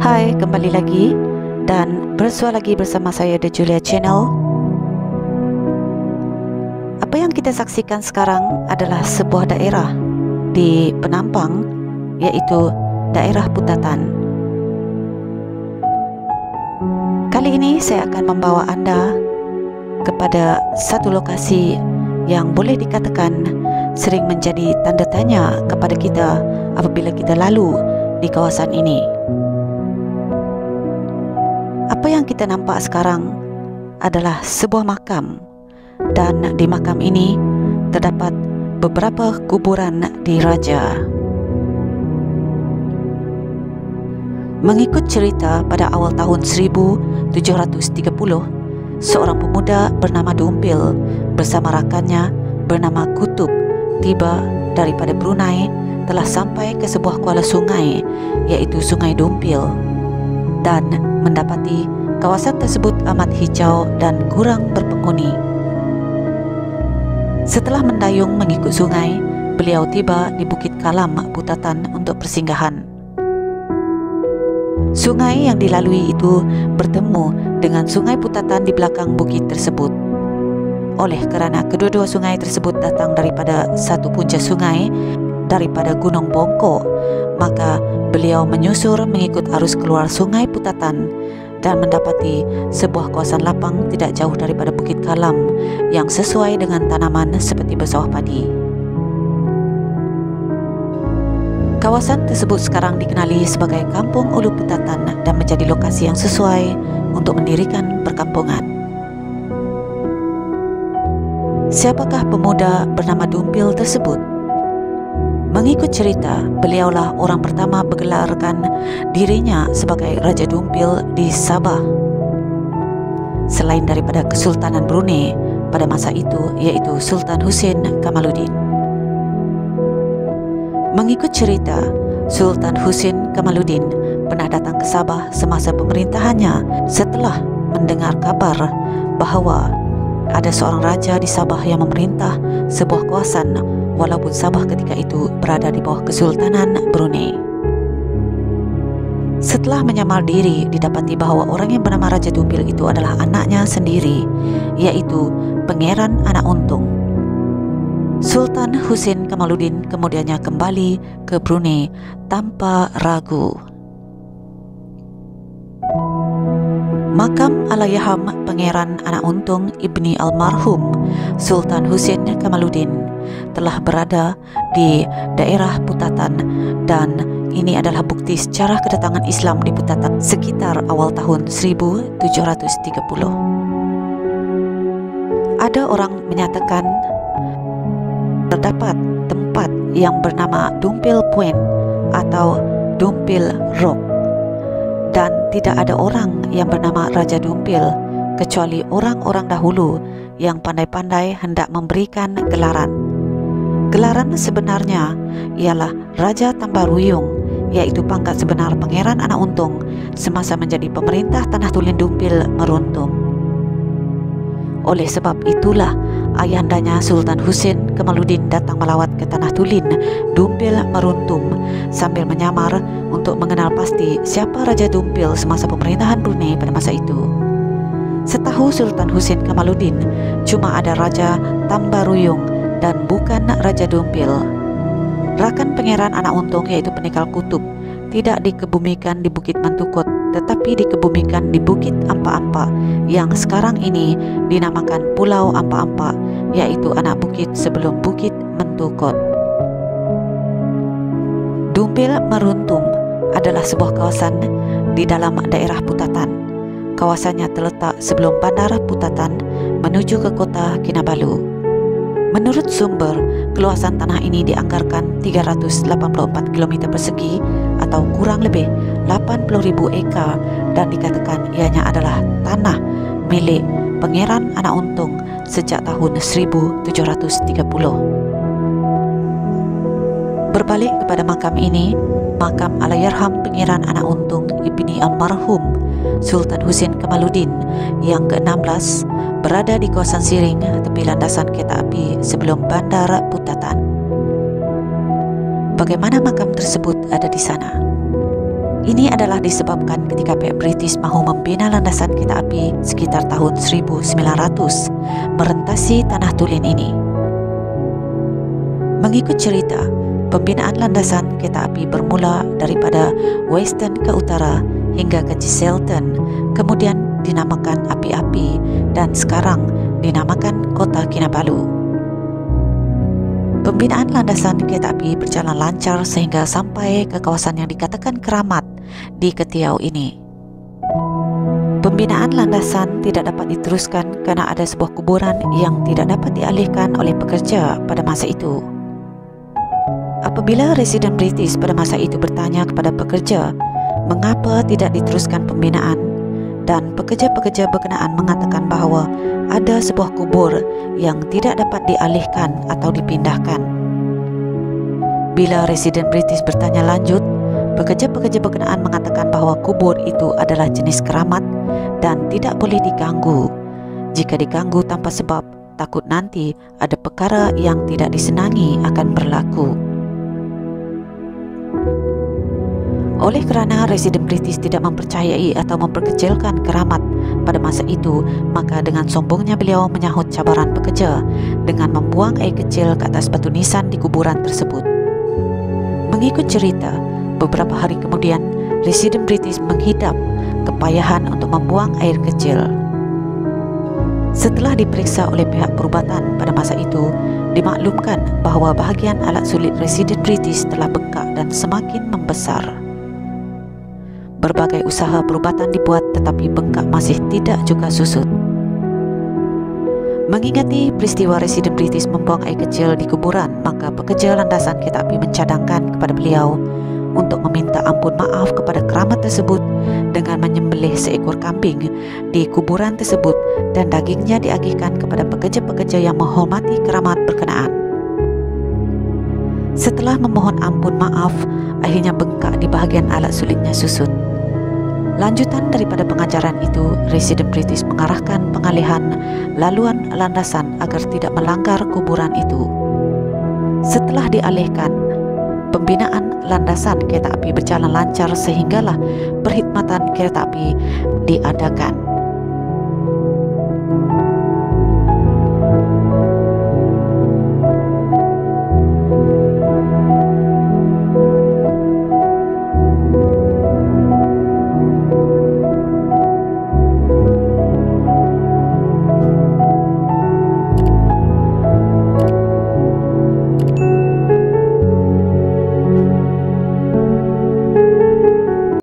Hai, kembali lagi dan bersua lagi bersama saya The Julia Channel. Apa yang kita saksikan sekarang adalah sebuah daerah di Penampang, yaitu daerah Putatan. Kali ini saya akan membawa Anda kepada satu lokasi yang boleh dikatakan sering menjadi tanda tanya kepada kita apabila kita lalu di kawasan ini. Apa yang kita nampak sekarang adalah sebuah makam, dan di makam ini terdapat beberapa kuburan diraja. Mengikut cerita, pada awal tahun 1730, seorang pemuda bernama Dumpil bersama rakannya bernama Kutub tiba daripada Brunei, telah sampai ke sebuah kuala sungai, yaitu Sungai Dumpil, dan mendapati kawasan tersebut amat hijau dan kurang berpenghuni. Setelah mendayung mengikut sungai, beliau tiba di Bukit Kalam, Putatan untuk persinggahan. Sungai yang dilalui itu bertemu dengan Sungai Putatan di belakang bukit tersebut. Oleh kerana kedua-dua sungai tersebut datang daripada satu punca sungai, daripada Gunung Bongkok, maka beliau menyusur mengikut arus keluar Sungai Putatan dan mendapati sebuah kawasan lapang tidak jauh daripada Bukit Kalam yang sesuai dengan tanaman seperti bersawah padi. Kawasan tersebut sekarang dikenali sebagai Kampung Ulu Putatan dan menjadi lokasi yang sesuai untuk mendirikan perkampungan. Siapakah pemuda bernama Dumpil tersebut? Mengikut cerita, beliaulah orang pertama bergelarkan dirinya sebagai Raja Dumpil di Sabah, selain daripada Kesultanan Brunei pada masa itu, yaitu Sultan Husin Kamaluddin. Mengikut cerita, Sultan Husin Kamaluddin pernah datang ke Sabah semasa pemerintahannya setelah mendengar kabar bahawa ada seorang raja di Sabah yang memerintah sebuah kawasan, walaupun Sabah ketika itu berada di bawah Kesultanan Brunei. Setelah menyamar diri, didapati bahawa orang yang bernama Raja Dumpil itu adalah anaknya sendiri, yaitu Pangeran Anak Untung. Sultan Husin Kamaluddin kemudiannya kembali ke Brunei tanpa ragu. Makam Allahyarham Pangeran Anak Untung Ibni Almarhum Sultan Husin Kamaluddin telah berada di daerah Putatan, dan ini adalah bukti sejarah kedatangan Islam di Putatan sekitar awal tahun 1730. Ada orang menyatakan terdapat tempat yang bernama Dumpil Point atau Dumpil Rock, dan tidak ada orang yang bernama Raja Dumpil kecuali orang-orang dahulu yang pandai-pandai hendak memberikan gelaran. Gelaran sebenarnya ialah Raja Tambaruyung, yaitu pangkat sebenar Pangeran Anak Untung semasa menjadi pemerintah Tanah Tulin Dumpil Meruntum. Oleh sebab itulah ayahandanya Sultan Husin Kamaluddin datang melawat ke Tanah Tulin Dumpil Meruntum sambil menyamar untuk mengenal pasti siapa Raja Dumpil semasa pemerintahan Brunei pada masa itu. Setahu Sultan Husin Kamaluddin, cuma ada Raja Tambaruyung dan bukan Raja Dumpil. Rakan Pangeran Anak Untung, yaitu Pendekar Kutub, tidak dikebumikan di Bukit Mentukut, tetapi dikebumikan di Bukit Ampak-Ampak yang sekarang ini dinamakan Pulau Ampak-Ampak, yaitu anak bukit sebelum Bukit Mentukut. Dumpil Meruntum adalah sebuah kawasan di dalam daerah Putatan. Kawasannya terletak sebelum Bandar Putatan menuju ke kota Kinabalu. Menurut sumber, keluasan tanah ini dianggarkan 384 km persegi atau kurang lebih 80.000 ekar, dan dikatakan ianya adalah tanah milik Pangeran Anak Untung sejak tahun 1730. Berbalik kepada makam ini, makam Allahyarham Pangeran Anak Untung Ibni Almarhum Sultan Husin Kamaluddin yang ke-16 berada di kawasan Siring, tepi landasan kereta api sebelum Bandar Putatan. Bagaimana makam tersebut ada di sana? Ini adalah disebabkan ketika pihak British mahu membina landasan kereta api sekitar tahun 1900 merentasi tanah tulen ini. Mengikut cerita, pembinaan landasan kereta api bermula daripada Western ke utara hingga ke Cheselton, kemudian dinamakan api-api dan sekarang dinamakan Kota Kinabalu. Pembinaan landasan kereta api berjalan lancar sehingga sampai ke kawasan yang dikatakan keramat di Ketiau ini. Pembinaan landasan tidak dapat diteruskan kerana ada sebuah kuburan yang tidak dapat dialihkan oleh pekerja pada masa itu. Apabila residen British pada masa itu bertanya kepada pekerja mengapa tidak diteruskan pembinaan, dan pekerja-pekerja berkenaan mengatakan bahawa ada sebuah kubur yang tidak dapat dialihkan atau dipindahkan. Bila residen British bertanya lanjut, pekerja-pekerja berkenaan mengatakan bahawa kubur itu adalah jenis keramat dan tidak boleh diganggu. Jika diganggu tanpa sebab, takut nanti ada perkara yang tidak disenangi akan berlaku. Oleh kerana residen British tidak mempercayai atau memperkecilkan keramat pada masa itu, maka dengan sombongnya beliau menyahut cabaran pekerja dengan membuang air kecil ke atas batu nisan di kuburan tersebut. Mengikut cerita, beberapa hari kemudian, residen British menghidap kepayahan untuk membuang air kecil. Setelah diperiksa oleh pihak perubatan pada masa itu, dimaklumkan bahawa bahagian alat sulit residen British telah bengkak dan semakin membesar. Berbagai usaha perubatan dibuat tetapi bengkak masih tidak juga susut. Mengingati peristiwa residen British membuang air kecil di kuburan, maka pekerja landasan kereta api mencadangkan kepada beliau untuk meminta ampun maaf kepada keramat tersebut dengan menyembelih seekor kambing di kuburan tersebut dan dagingnya diagihkan kepada pekerja-pekerja yang menghormati keramat berkenaan. Setelah memohon ampun maaf, akhirnya bengkak di bahagian alat sulitnya susut. Lanjutan daripada pengajaran itu, residen British mengarahkan pengalihan laluan landasan agar tidak melanggar kuburan itu. Setelah dialihkan, pembinaan landasan kereta api berjalan lancar sehinggalah perkhidmatan kereta api diadakan.